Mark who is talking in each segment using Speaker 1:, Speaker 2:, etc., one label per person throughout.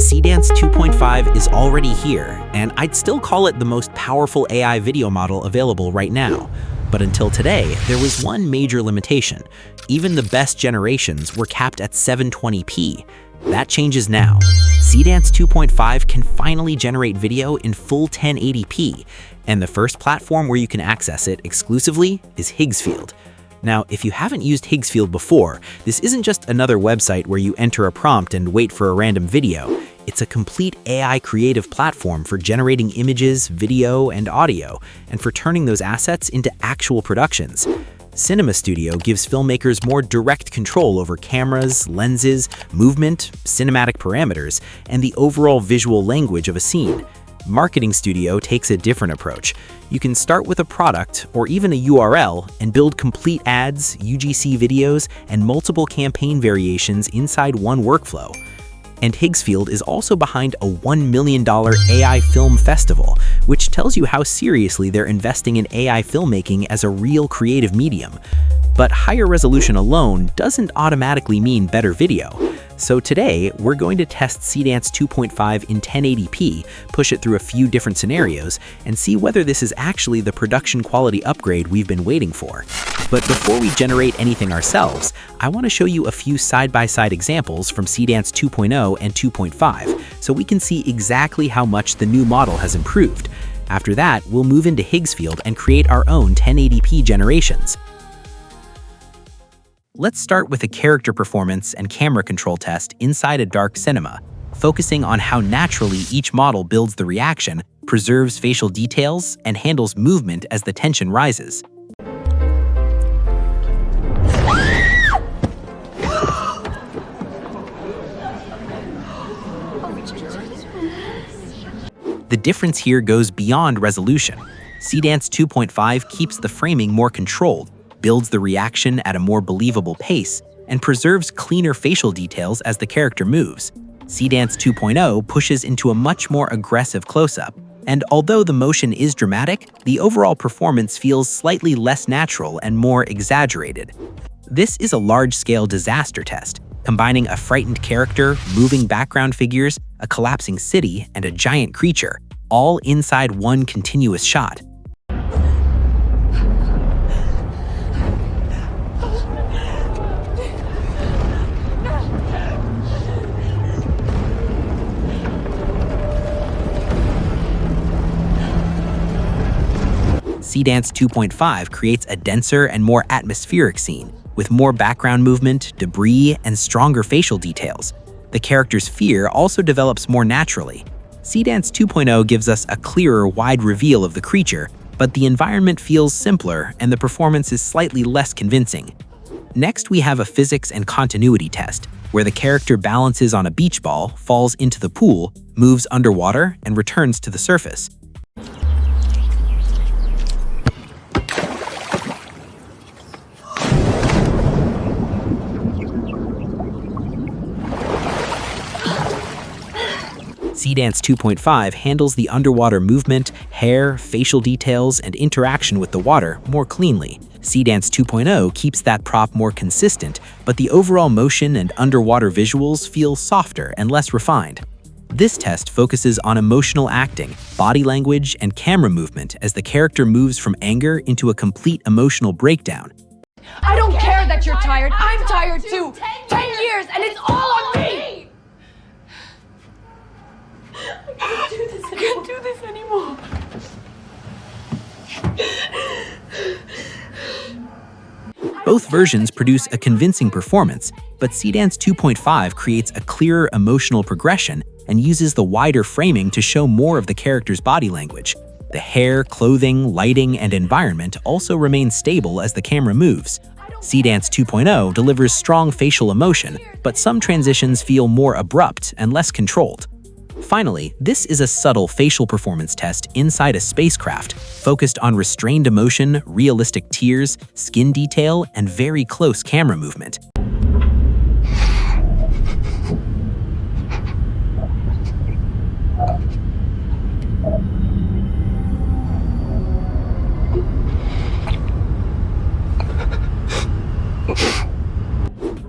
Speaker 1: Seedance 2.5 is already here, and I'd still call it the most powerful AI video model available right now. But until today, there was one major limitation. Even the best generations were capped at 720p. That changes now. Seedance 2.5 can finally generate video in full 1080p, and the first platform where you can access it exclusively is Higgsfield. Now, if you haven't used Higgsfield before, this isn't just another website where you enter a prompt and wait for a random video. It's a complete AI creative platform for generating images, video, and audio, and for turning those assets into actual productions. Cinema Studio gives filmmakers more direct control over cameras, lenses, movement, cinematic parameters, and the overall visual language of a scene. Marketing Studio takes a different approach. You can start with a product or even a URL and build complete ads, UGC videos, and multiple campaign variations inside one workflow. And Higgsfield is also behind a $1 million AI film festival, which tells you how seriously they're investing in AI filmmaking as a real creative medium. But higher resolution alone doesn't automatically mean better video. So today, we're going to test Seedance 2.5 in 1080p, push it through a few different scenarios, and see whether this is actually the production quality upgrade we've been waiting for. But before we generate anything ourselves, I want to show you a few side-by-side examples from Seedance 2.0 and 2.5, so we can see exactly how much the new model has improved. After that, we'll move into Higgsfield and create our own 1080p generations. Let's start with a character performance and camera control test inside a dark cinema, focusing on how naturally each model builds the reaction, preserves facial details, and handles movement as the tension rises. The difference here goes beyond resolution. Seedance 2.5 keeps the framing more controlled, builds the reaction at a more believable pace, and preserves cleaner facial details as the character moves. Seedance 2.0 pushes into a much more aggressive close-up, and although the motion is dramatic, the overall performance feels slightly less natural and more exaggerated. This is a large-scale disaster test, combining a frightened character, moving background figures, a collapsing city, and a giant creature, all inside one continuous shot. Seedance 2.5 creates a denser and more atmospheric scene, with more background movement, debris, and stronger facial details. The character's fear also develops more naturally. Seedance 2.0 gives us a clearer, wide reveal of the creature, but the environment feels simpler and the performance is slightly less convincing. Next, we have a physics and continuity test, where the character balances on a beach ball, falls into the pool, moves underwater, and returns to the surface. Seedance 2.5 handles the underwater movement, hair, facial details, and interaction with the water more cleanly. Seedance 2.0 keeps that prop more consistent, but the overall motion and underwater visuals feel softer and less refined. This test focuses on emotional acting, body language, and camera movement as the character moves from anger into a complete emotional breakdown.
Speaker 2: I don't care that you're tired. I'm tired too. 10 years, and it's all on me. I can't do this anymore.
Speaker 1: Both versions produce a convincing performance, but Seedance 2.5 creates a clearer emotional progression and uses the wider framing to show more of the character's body language. The hair, clothing, lighting, and environment also remain stable as the camera moves. Seedance 2.0 delivers strong facial emotion, but some transitions feel more abrupt and less controlled. Finally, this is a subtle facial performance test inside a spacecraft, focused on restrained emotion, realistic tears, skin detail, and very close camera movement.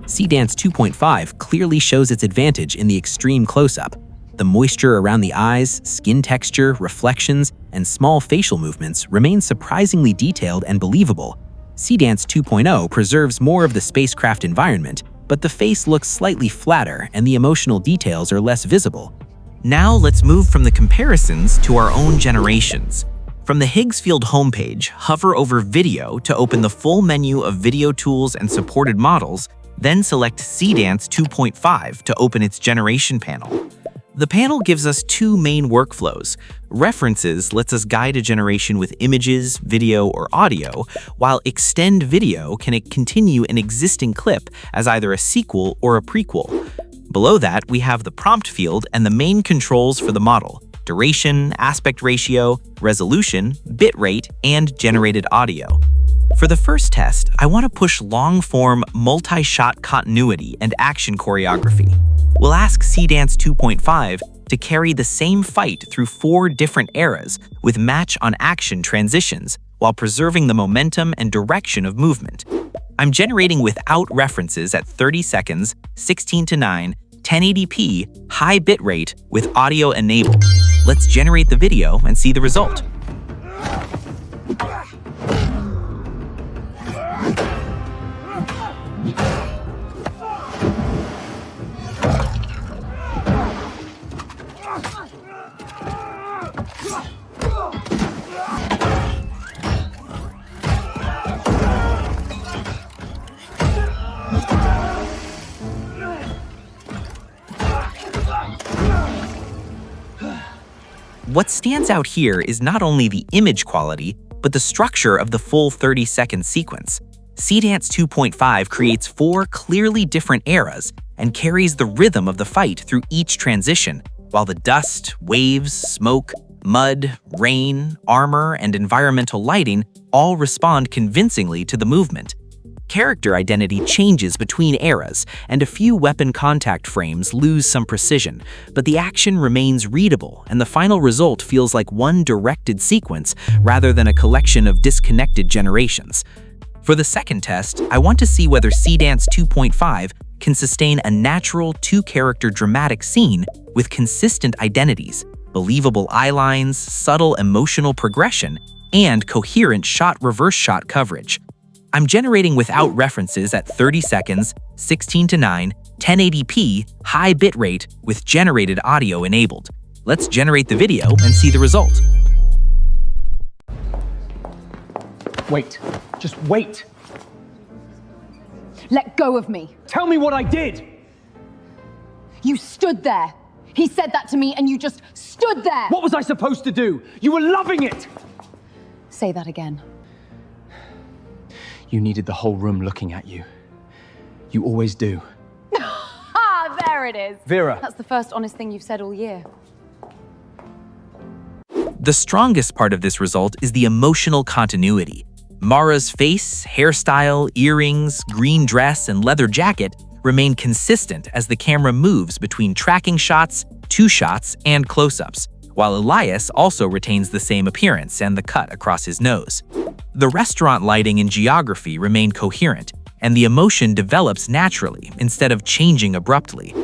Speaker 1: Seedance 2.5 clearly shows its advantage in the extreme close-up. the moisture around the eyes, skin texture, reflections, and small facial movements remain surprisingly detailed and believable. Seedance 2.0 preserves more of the spacecraft environment, but the face looks slightly flatter and the emotional details are less visible. Now let's move from the comparisons to our own generations. From the Higgsfield homepage, hover over Video to open the full menu of video tools and supported models, then select Seedance 2.5 to open its generation panel. The panel gives us two main workflows. References lets us guide a generation with images, video, or audio, while Extend Video can continue an existing clip as either a sequel or a prequel. Below that, we have the prompt field and the main controls for the model: duration, aspect ratio, resolution, bitrate, and generated audio. For the first test, I want to push long-form, multi-shot continuity and action choreography. We'll ask Seedance 2.5 to carry the same fight through 4 different eras with match-on-action transitions while preserving the momentum and direction of movement. I'm generating without references at 30 seconds, 16:9, 1080p, high bitrate with audio enabled. Let's generate the video and see the result. What stands out here is not only the image quality, but the structure of the full 30-second sequence. Seedance 2.5 creates 4 clearly different eras and carries the rhythm of the fight through each transition, while the dust, waves, smoke, mud, rain, armor, and environmental lighting all respond convincingly to the movement. Character identity changes between eras, and a few weapon contact frames lose some precision, but the action remains readable, and the final result feels like one directed sequence rather than a collection of disconnected generations. For the second test, I want to see whether Seedance 2.5 can sustain a natural 2-character dramatic scene with consistent identities, believable eye lines, subtle emotional progression, and coherent shot-reverse shot coverage. I'm generating without references at 30 seconds, 16:9, 1080p, high bitrate with generated audio enabled. Let's generate the video and see the result.
Speaker 3: Wait. Just wait.
Speaker 2: Let go of me.
Speaker 3: Tell me what I did.
Speaker 2: You stood there. He said that to me and you just stood there.
Speaker 3: What was I supposed to do? You were loving it.
Speaker 2: Say that again.
Speaker 3: You needed the whole room looking at you. You always do.
Speaker 2: Ah, there it is.
Speaker 3: Vera.
Speaker 2: That's the first honest thing you've said all year.
Speaker 1: The strongest part of this result is the emotional continuity. Mara's face, hairstyle, earrings, green dress, and leather jacket remain consistent as the camera moves between tracking shots, 2 shots, and close-ups, while Elias also retains the same appearance and the cut across his nose. The restaurant lighting and geography remain coherent, and the emotion develops naturally instead of changing abruptly.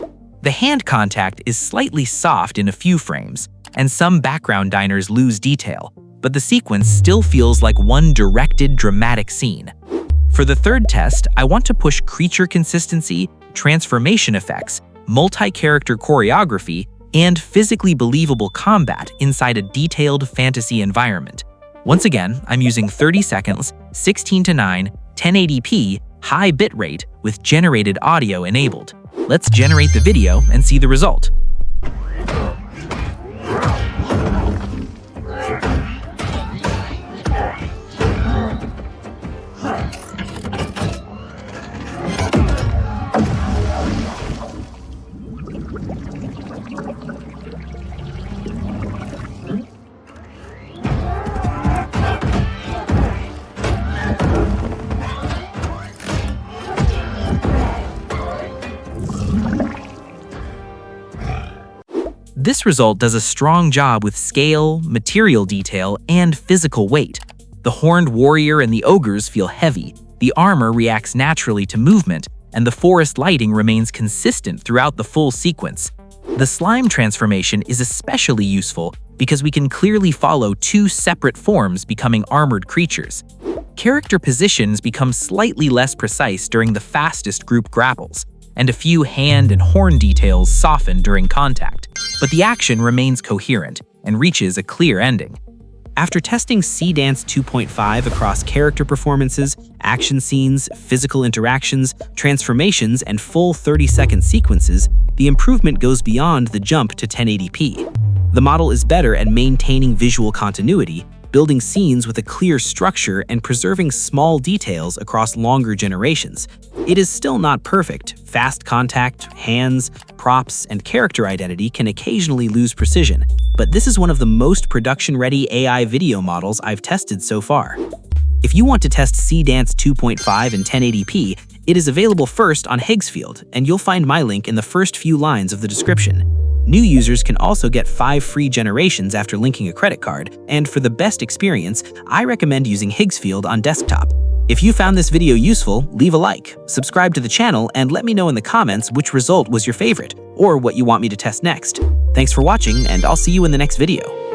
Speaker 1: The hand contact is slightly soft in a few frames, and some background diners lose detail, but the sequence still feels like one directed dramatic scene. For the third test, I want to push creature consistency, transformation effects, multi-character choreography, and physically believable combat inside a detailed fantasy environment. Once again, I'm using 30 seconds, 16:9, 1080p, high bitrate with generated audio enabled. Let's generate the video and see the result. This result does a strong job with scale, material detail, and physical weight. The horned warrior and the ogres feel heavy, the armor reacts naturally to movement, and the forest lighting remains consistent throughout the full sequence. The slime transformation is especially useful because we can clearly follow two separate forms becoming armored creatures. Character positions become slightly less precise during the fastest group grapples, and a few hand and horn details soften during contact, but the action remains coherent and reaches a clear ending. After testing Seedance 2.5 across character performances, action scenes, physical interactions, transformations, and full 30-second sequences, the improvement goes beyond the jump to 1080p. The model is better at maintaining visual continuity, building scenes with a clear structure and preserving small details across longer generations. It is still not perfect. Fast contact, hands, props, and character identity can occasionally lose precision, but this is one of the most production-ready AI video models I've tested so far. If you want to test Seedance 2.5 in 1080p, it is available first on Higgsfield, and you'll find my link in the first few lines of the description. New users can also get 5 free generations after linking a credit card, and for the best experience, I recommend using Higgsfield on desktop. If you found this video useful, leave a like, subscribe to the channel, and let me know in the comments which result was your favorite, or what you want me to test next. Thanks for watching, and I'll see you in the next video.